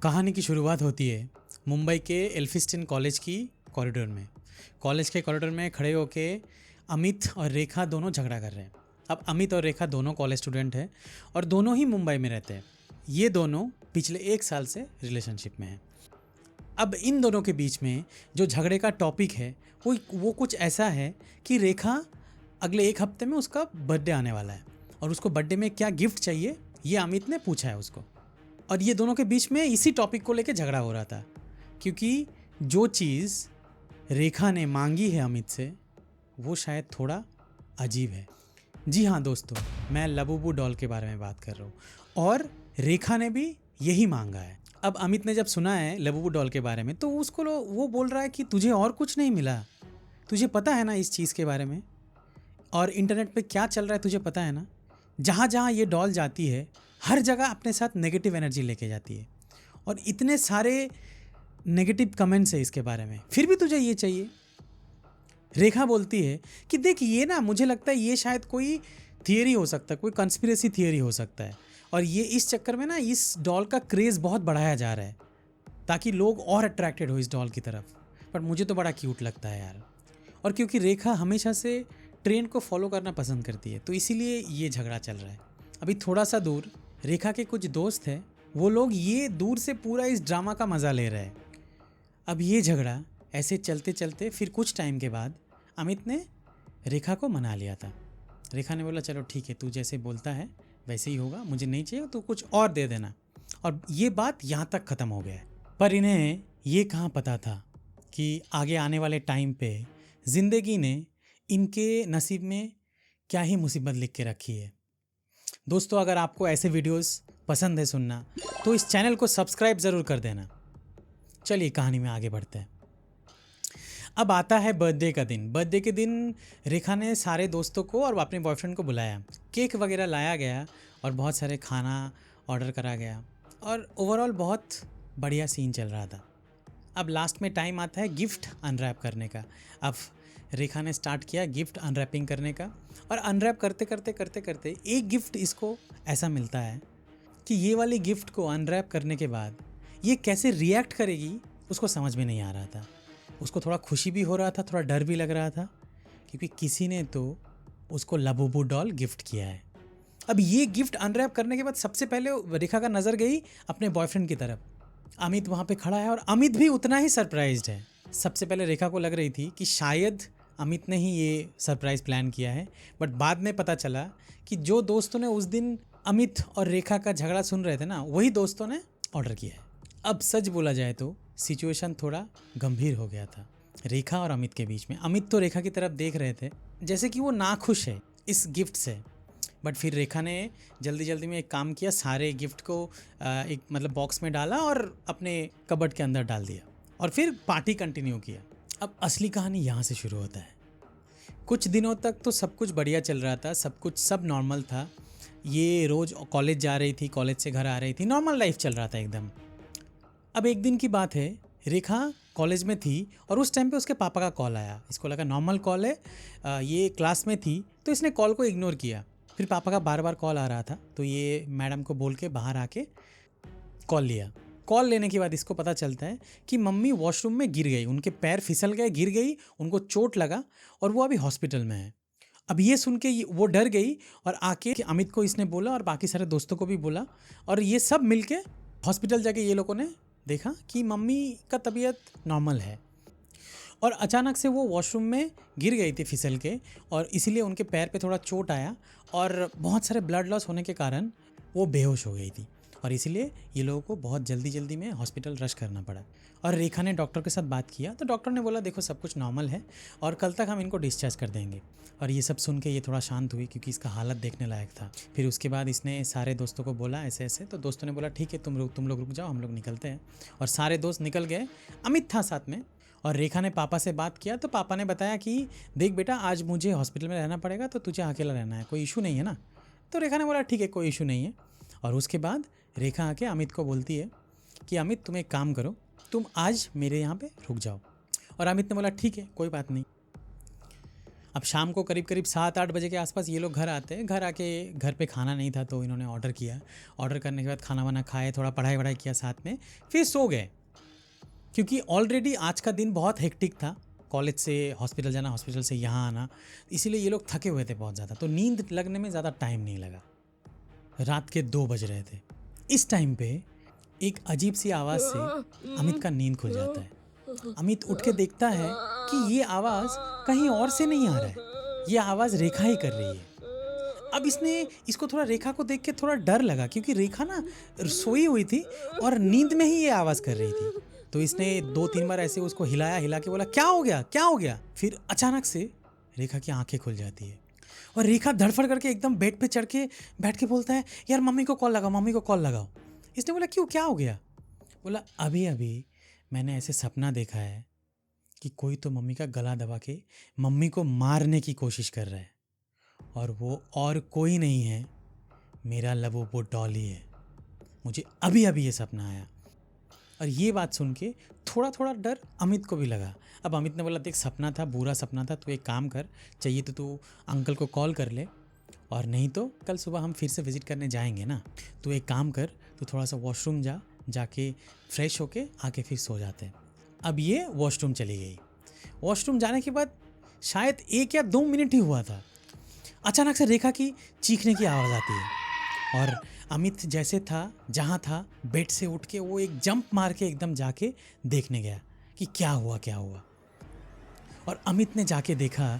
कहानी की शुरुआत होती है मुंबई के एल्फिस्टन कॉलेज की कॉरिडोर में। कॉलेज के कॉरिडोर में खड़े होके अमित और रेखा दोनों झगड़ा कर रहे हैं। अब अमित और रेखा दोनों कॉलेज स्टूडेंट हैं और दोनों ही मुंबई में रहते हैं। ये दोनों पिछले 1 साल से रिलेशनशिप में हैं। अब इन दोनों के बीच में जो झगड़े का टॉपिक है वो कुछ ऐसा है कि रेखा अगले 1 हफ्ते में उसका बर्थडे आने वाला है और उसको बर्थडे में क्या गिफ्ट चाहिए ये अमित ने पूछा है उसको। और ये दोनों के बीच में इसी टॉपिक को लेकर झगड़ा हो रहा था, क्योंकि जो चीज़ रेखा ने मांगी है अमित से वो शायद थोड़ा अजीब है। जी हाँ दोस्तों, मैं लबूबू डॉल के बारे में बात कर रहा हूँ और रेखा ने भी यही मांगा है। अब अमित ने जब सुना है लबूबू डॉल के बारे में तो वो बोल रहा है कि तुझे और कुछ नहीं मिला, तुझे पता है ना इस चीज़ के बारे में, और इंटरनेट पे क्या चल रहा है तुझे पता है ना। जहाँ जहाँ ये डॉल जाती है हर जगह अपने साथ नेगेटिव एनर्जी लेके जाती है और इतने सारे नेगेटिव कमेंट्स है इसके बारे में, फिर भी तुझे ये चाहिए। रेखा बोलती है कि देख ये ना, मुझे लगता है ये शायद कोई थियरी हो सकता है, कोई कंस्पिरेसी थियरी हो सकता है, और ये इस चक्कर में ना इस डॉल का क्रेज़ बहुत बढ़ाया जा रहा है ताकि लोग और अट्रैक्टेड हो इस डॉल की तरफ। बट मुझे तो बड़ा क्यूट लगता है यार, और क्योंकि रेखा हमेशा से ट्रेंड को फॉलो करना पसंद करती है तो इसीलिए ये झगड़ा चल रहा है। अभी थोड़ा सा दूर रेखा के कुछ दोस्त हैं, वो लोग ये दूर से पूरा इस ड्रामा का मज़ा ले रहे हैं। अब ये झगड़ा ऐसे चलते चलते फिर कुछ टाइम के बाद अमित ने रेखा को मना लिया था। रेखा ने बोला चलो ठीक है, तू जैसे बोलता है वैसे ही होगा, मुझे नहीं चाहिए तो कुछ और दे देना। और ये बात यहाँ तक ख़त्म हो गया है। पर इन्हें ये कहाँ पता था कि आगे आने वाले टाइम पे ज़िंदगी ने इनके नसीब में क्या ही मुसीबत लिख के रखी है। दोस्तों, अगर आपको ऐसे वीडियोस पसंद है सुनना तो इस चैनल को सब्सक्राइब ज़रूर कर देना। चलिए कहानी में आगे बढ़ते हैं। अब आता है बर्थडे का दिन। बर्थडे के दिन रेखा ने सारे दोस्तों को और अपने बॉयफ्रेंड को बुलाया, केक वगैरह लाया गया और बहुत सारे खाना ऑर्डर करा गया और ओवरऑल बहुत बढ़िया सीन चल रहा था। अब लास्ट में टाइम आता है गिफ्ट अनरैप करने का। अब रेखा ने स्टार्ट किया गिफ्ट अनरैपिंग करने का, और अनरैप करते करते करते करते एक गिफ्ट इसको ऐसा मिलता है कि ये वाली गिफ्ट को अनरैप करने के बाद ये कैसे रिएक्ट करेगी उसको समझ में नहीं आ रहा था। उसको थोड़ा खुशी भी हो रहा था, थोड़ा डर भी लग रहा था, क्योंकि किसी ने तो उसको लबूबू डॉल गिफ्ट किया है। अब ये गिफ्ट अनरैप करने के बाद सबसे पहले रेखा का नज़र गई अपने बॉयफ्रेंड की तरफ। अमित वहाँ पे खड़ा है और अमित भी उतना ही सरप्राइज्ड है। सबसे पहले रेखा को लग रही थी कि शायद अमित ने ही ये सरप्राइज़ प्लान किया है, बट बाद में पता चला कि जो दोस्तों ने उस दिन अमित और रेखा का झगड़ा सुन रहे थे ना, वही दोस्तों ने ऑर्डर किया है। अब सच बोला जाए तो सिचुएशन थोड़ा गंभीर हो गया था रेखा और अमित के बीच में। अमित तो रेखा की तरफ देख रहे थे जैसे कि वो नाखुश है इस गिफ्ट से, बट फिर रेखा ने जल्दी जल्दी में एक काम किया, सारे गिफ्ट को एक मतलब बॉक्स में डाला और अपने कबर्ड के अंदर डाल दिया और फिर पार्टी कंटिन्यू किया। अब असली कहानी यहाँ से शुरू होता है। कुछ दिनों तक तो सब कुछ बढ़िया चल रहा था, सब नॉर्मल था। ये रोज़ कॉलेज जा रही थी, कॉलेज से घर आ रही थी, नॉर्मल लाइफ चल रहा था एकदम। अब एक दिन की बात है, रेखा कॉलेज में थी और उस टाइम पे उसके पापा का कॉल आया। इसको लगा नॉर्मल कॉल है, ये क्लास में थी तो इसने कॉल को इग्नोर किया। फिर पापा का बार बार कॉल आ रहा था तो ये मैडम को बोल के बाहर आके कॉल लिया। कॉल लेने के बाद इसको पता चलता है कि मम्मी वॉशरूम में गिर गई, उनके पैर फिसल गए, गिर गई, उनको चोट लगा और वो अभी हॉस्पिटल में है। अब ये सुन के वो डर गई और आके अमित को इसने बोला और बाकी सारे दोस्तों को भी बोला, और ये सब मिलके हॉस्पिटल जाके ये लोगों ने देखा कि मम्मी का तबीयत नॉर्मल है। और अचानक से वो वॉशरूम में गिर गई थी फिसल के, और इसीलिए उनके पैर पे थोड़ा चोट आया और बहुत सारे ब्लड लॉस होने के कारण वो बेहोश हो गई थी, और इसीलिए ये लोगों को बहुत जल्दी में हॉस्पिटल रश करना पड़ा। और रेखा ने डॉक्टर के साथ बात किया तो डॉक्टर ने बोला देखो सब कुछ नॉर्मल है और कल तक हम इनको डिस्चार्ज कर देंगे। और ये सब सुन के ये थोड़ा शांत हुई क्योंकि इसका हालत देखने लायक था। फिर उसके बाद इसने सारे दोस्तों को बोला ऐसे ऐसे, तो दोस्तों ने बोला ठीक है तुम लोग रुक जाओ, हम लोग निकलते हैं। और सारे दोस्त निकल गए, अमित था साथ में। और रेखा ने पापा से बात किया तो पापा ने बताया कि देख बेटा, आज मुझे हॉस्पिटल में रहना पड़ेगा तो तुझे अकेला रहना है, कोई इशू नहीं है ना। तो रेखा ने बोला ठीक है कोई इशू नहीं है। और उसके बाद रेखा आके अमित को बोलती है कि अमित तुम एक काम करो, तुम आज मेरे यहाँ पे रुक जाओ। और अमित ने बोला ठीक है कोई बात नहीं। अब शाम को करीब करीब 7-8 बजे के आसपास ये लोग घर आते हैं। घर आके घर पे खाना नहीं था तो इन्होंने ऑर्डर किया। ऑर्डर करने के बाद खाना वाना खाए, थोड़ा पढ़ाई वढ़ाई किया साथ में, फिर सो गए। क्योंकि ऑलरेडी आज का दिन बहुत हेक्टिक था, कॉलेज से हॉस्पिटल जाना, हॉस्पिटल से यहाँ आना, इसीलिए ये लोग थके हुए थे बहुत ज़्यादा, तो नींद लगने में ज़्यादा टाइम नहीं लगा। रात के 2 बज रहे थे। इस टाइम पे एक अजीब सी आवाज़ से अमित का नींद खुल जाता है। अमित उठ के देखता है कि ये आवाज़ कहीं और से नहीं आ रहा है, ये आवाज़ रेखा ही कर रही है। अब इसको थोड़ा रेखा को देख के थोड़ा डर लगा, क्योंकि रेखा ना सोई हुई थी और नींद में ही ये आवाज़ कर रही थी। तो इसने 2-3 बार ऐसे उसको हिलाया, हिला के बोला क्या हो गया, क्या हो गया। फिर अचानक से रेखा की आंखें खुल जाती है और रेखा धड़फड़ करके एकदम बेड पे चढ़ के बैठ के बोलता है, यार मम्मी को कॉल लगाओ, मम्मी को कॉल लगाओ। इसने बोला क्यों, क्या हो गया। बोला अभी अभी मैंने ऐसे सपना देखा है कि कोई तो मम्मी का गला दबा के मम्मी को मारने की कोशिश कर रहा है, और वो और कोई नहीं है, मेरा लबोबो डॉल ही है। मुझे अभी अभी ये सपना आया। और ये बात सुन के थोड़ा थोड़ा डर अमित को भी लगा। अब अमित ने बोला देख, सपना था, बुरा सपना था, तू एक काम कर, चाहिए तो तू अंकल को कॉल कर ले, और नहीं तो कल सुबह हम फिर से विज़िट करने जाएंगे ना। तू एक काम कर, तू थोड़ा सा वॉशरूम जाके फ्रेश होके आके फिर सो जाते हैं। अब ये वॉशरूम चली गई। वॉशरूम जाने के बाद शायद 1 या 2 मिनट ही हुआ था, अचानक से रेखा की चीखने की आवाज़ आती है, और अमित जैसे था जहाँ था बेड से उठ के वो एक जंप मार के एकदम जाके देखने गया कि क्या हुआ क्या हुआ। और अमित ने जाके देखा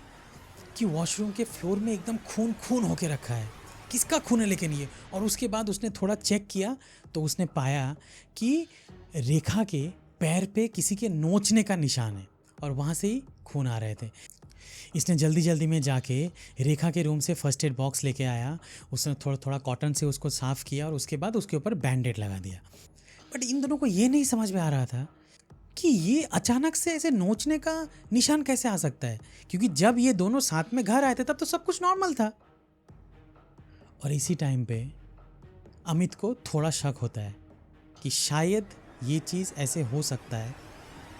कि वॉशरूम के फ्लोर में एकदम खून खून होके रखा है। किसका खून है लेकिन ये। और उसके बाद उसने थोड़ा चेक किया तो उसने पाया कि रेखा के पैर पे किसी के नोचने का निशान है, और वहाँ से ही खून आ रहे थे। इसने जल्दी जल्दी में जाके रेखा के रूम से फर्स्ट एड बॉक्स लेके आया। उसने थोड़ा थोड़ा कॉटन से उसको साफ़ किया और उसके बाद उसके ऊपर बैंडेड लगा दिया। बट इन दोनों को ये नहीं समझ में आ रहा था कि ये अचानक से ऐसे नोचने का निशान कैसे आ सकता है, क्योंकि जब ये दोनों साथ में घर आए थे तब तो सब कुछ नॉर्मल था। और इसी टाइम पे अमित को थोड़ा शक होता है कि शायद ये चीज़ ऐसे हो सकता है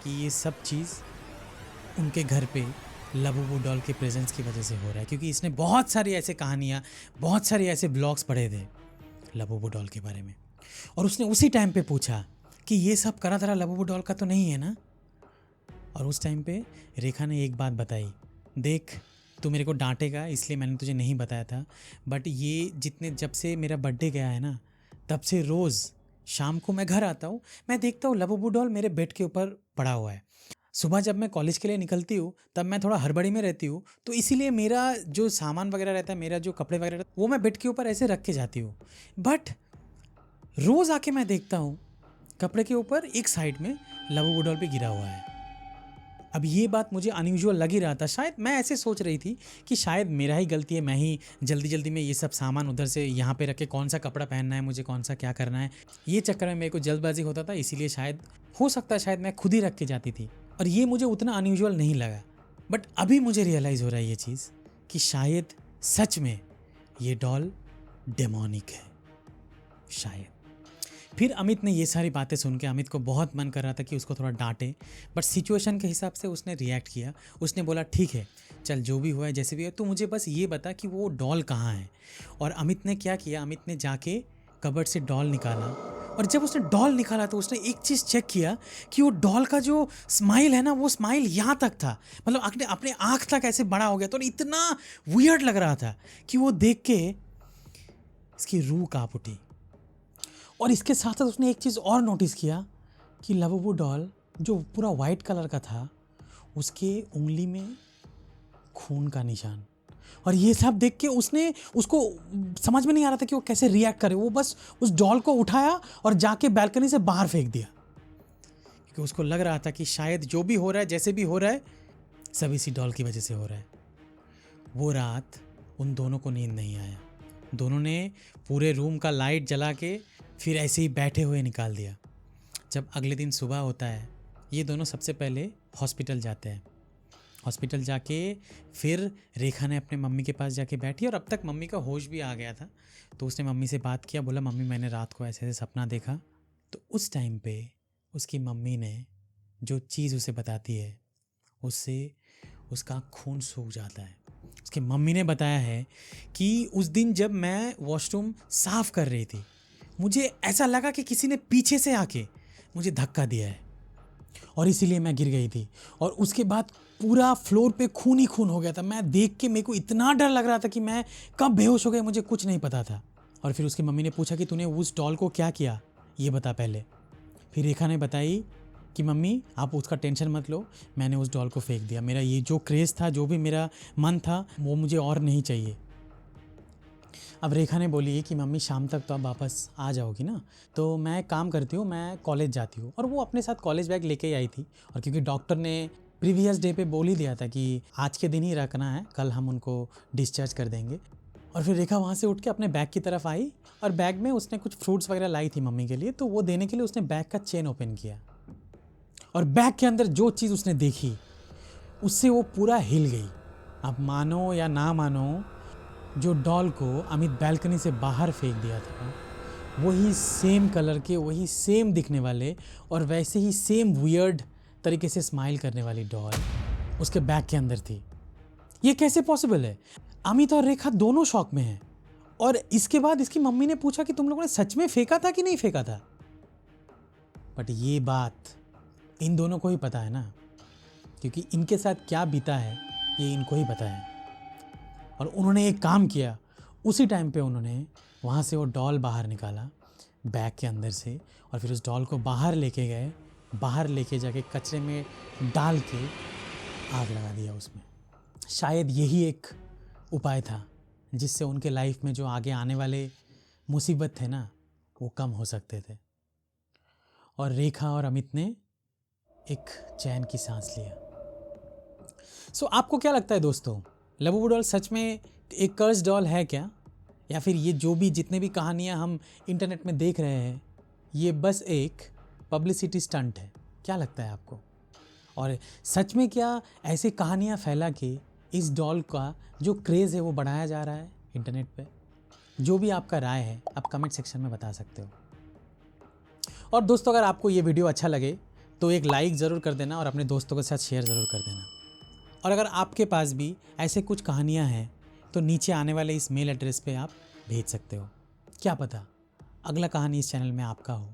कि ये सब चीज़ उनके घर पे लबूबू डॉल के प्रेजेंस की वजह से हो रहा है, क्योंकि इसने बहुत सारी ऐसे कहानियाँ, बहुत सारे ऐसे ब्लॉग्स पढ़े थे लबूबू डॉल के बारे में। और उसने उसी टाइम पे पूछा कि ये सब करा धरा लबूबू डॉल का तो नहीं है ना। और उस टाइम पे रेखा ने एक बात बताई, देख तू मेरे को डांटेगा इसलिए मैंने तुझे नहीं बताया था, बट ये जब से मेरा बर्थडे गया है ना, तब से रोज़ शाम को मैं घर आता हूँ, मैं देखता हूँ लबूबू डॉल मेरे बेड के ऊपर पड़ा हुआ है। सुबह जब मैं कॉलेज के लिए निकलती हूँ तब मैं थोड़ा हड़बड़ी में रहती हूँ, तो इसीलिए मेरा जो सामान वगैरह रहता है, मेरा जो कपड़े वगैरह रहता है, वो मैं बेड के ऊपर ऐसे रख के जाती हूँ। बट रोज़ आके मैं देखता हूँ कपड़े के ऊपर एक साइड में लबूबू डॉल पे गिरा हुआ है। अब ये बात मुझे अनयूजुअल लग ही रहा था। शायद मैं ऐसे सोच रही थी कि शायद मेरा ही गलती है, मैं ही जल्दी जल्दी में ये सब सामान उधर से यहाँ पे रख के कौन सा कपड़ा पहनना है मुझे, कौन सा क्या करना है, ये चक्कर में मेरे को जल्दबाजी होता था, इसीलिए शायद हो सकता है शायद मैं खुद ही रख के जाती थी, और ये मुझे उतना अनयूजुअल नहीं लगा। बट अभी मुझे रियलाइज़ हो रहा है ये चीज़ कि शायद सच में ये डॉल डेमोनिक है शायद। फिर अमित ने ये सारी बातें सुन के, अमित को बहुत मन कर रहा था कि उसको थोड़ा डांटे, बट सिचुएशन के हिसाब से उसने रिएक्ट किया। उसने बोला ठीक है चल, जो भी हुआ है जैसे भी है, तो मुझे बस ये बता कि वो डॉल कहाँ है। और अमित ने क्या किया, अमित ने जाके कबर्ड से डॉल निकाला, और जब उसने डॉल निकाला तो उसने एक चीज़ चेक किया कि वो डॉल का जो स्माइल है ना, वो स्माइल यहाँ तक था, मतलब अपने अपने आँख तक ऐसे बड़ा हो गया। तो इतना वियर्ड लग रहा था कि वो देख के इसकी रूह काँप उठी। और इसके साथ साथ उसने एक चीज़ और नोटिस किया कि लबूबू डॉल जो पूरा वाइट कलर का था, उसके उंगली में खून का निशान। और ये सब देख के उसको समझ में नहीं आ रहा था कि वो कैसे रिएक्ट करे। वो बस उस डॉल को उठाया और जाके बैल्कनी से बाहर फेंक दिया, क्योंकि उसको लग रहा था कि शायद जो भी हो रहा है, जैसे भी हो रहा है, सब इसी डॉल की वजह से हो रहा है। वो रात उन दोनों को नींद नहीं आया। दोनों ने पूरे रूम का लाइट जला के फिर ऐसे ही बैठे हुए निकाल दिया। जब अगले दिन सुबह होता है, ये दोनों सबसे पहले हॉस्पिटल जाते हैं। हॉस्पिटल जाके फिर रेखा ने अपने मम्मी के पास जाके बैठी, और अब तक मम्मी का होश भी आ गया था। तो उसने मम्मी से बात किया, बोला मम्मी मैंने रात को ऐसे ऐसे सपना देखा। तो उस टाइम पे उसकी मम्मी ने जो चीज़ उसे बताती है, उससे उसका खून सूख जाता है। उसकी मम्मी ने बताया है कि उस दिन जब मैं वॉशरूम साफ कर रही थी, मुझे ऐसा लगा कि किसी ने पीछे से आके मुझे धक्का दिया है और इसीलिए मैं गिर गई थी। और उसके बाद पूरा फ्लोर पे खून ही खून हो गया था। मैं देख के मेरे को इतना डर लग रहा था कि मैं कब बेहोश हो गया मुझे कुछ नहीं पता था। और फिर उसकी मम्मी ने पूछा कि तूने उस डॉल को क्या किया, ये बता पहले। फिर रेखा ने बताई कि मम्मी आप उसका टेंशन मत लो, मैंने उस डॉल को फेंक दिया। मेरा ये जो क्रेज़ था, जो भी मेरा मन था, वो मुझे और नहीं चाहिए। अब रेखा ने बोली कि मम्मी शाम तक तो आप वापस आ जाओगी ना, तो मैं एक काम करती हूँ, मैं कॉलेज जाती हूँ। और वो अपने साथ कॉलेज बैग लेके ही आई थी। और क्योंकि डॉक्टर ने प्रीवियस डे पे बोल ही दिया था कि आज के दिन ही रखना है, कल हम उनको डिस्चार्ज कर देंगे। और फिर रेखा वहाँ से उठ के अपने बैग की तरफ आई और बैग में उसने कुछ फ्रूट्स वगैरह लाई थी मम्मी के लिए, तो वो देने के लिए उसने बैग का चेन ओपन किया। और बैग के अंदर जो चीज़ उसने देखी उससे वो पूरा हिल गई। आप मानो या ना मानो, जो डॉल को अमित बालकनी से बाहर फेंक दिया था, वही सेम कलर के, वही सेम दिखने वाले और वैसे ही सेम वियर्ड तरीके से स्माइल करने वाली डॉल उसके बैग के अंदर थी। ये कैसे पॉसिबल है? अमित और रेखा दोनों शॉक में हैं। और इसके बाद इसकी मम्मी ने पूछा कि तुम लोगों ने सच में फेंका था कि नहीं फेंका था। बट ये बात इन दोनों को ही पता है ना, क्योंकि इनके साथ क्या बीता है ये इनको ही पता है। और उन्होंने एक काम किया, उसी टाइम पे उन्होंने वहाँ से वो डॉल बाहर निकाला बैग के अंदर से, और फिर उस डॉल को बाहर लेके गए, बाहर लेके जाके कचरे में डाल के आग लगा दिया उसमें। शायद यही एक उपाय था जिससे उनके लाइफ में जो आगे आने वाले मुसीबत थे ना, वो कम हो सकते थे। और रेखा और अमित ने एक चैन की सांस लिया। सो आपको क्या लगता है दोस्तों, लबूबू डॉल सच में एक कर्स डॉल है क्या, या फिर ये जो भी जितने भी कहानियाँ हम इंटरनेट में देख रहे हैं ये बस एक पब्लिसिटी स्टंट है? क्या लगता है आपको? और सच में क्या ऐसे कहानियाँ फैला के इस डॉल का जो क्रेज़ है वो बढ़ाया जा रहा है इंटरनेट पे? जो भी आपका राय है आप कमेंट सेक्शन में बता सकते हो। और दोस्तों, अगर आपको ये वीडियो अच्छा लगे तो एक लाइक ज़रूर कर देना और अपने दोस्तों के साथ शेयर ज़रूर कर देना। और अगर आपके पास भी ऐसे कुछ कहानियाँ हैं तो नीचे आने वाले इस मेल एड्रेस पे आप भेज सकते हो। क्या पता अगला कहानी इस चैनल में आपका हो।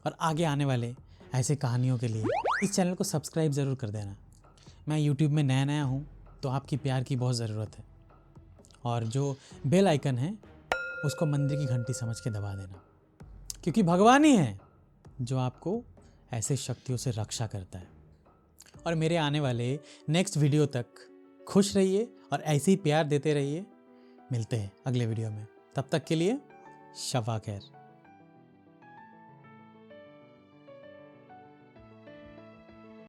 और आगे आने वाले ऐसे कहानियों के लिए इस चैनल को सब्सक्राइब ज़रूर कर देना। मैं यूट्यूब में नया हूँ तो आपकी प्यार की बहुत ज़रूरत है। और जो बेल आइकन है उसको मंदिर की घंटी समझ के दबा देना, क्योंकि भगवान ही है जो आपको ऐसे शक्तियों से रक्षा करता है। और मेरे आने वाले नेक्स्ट वीडियो तक खुश रहिए और ऐसे ही प्यार देते रहिए। मिलते हैं अगले वीडियो में, तब तक के लिए शबा खैर।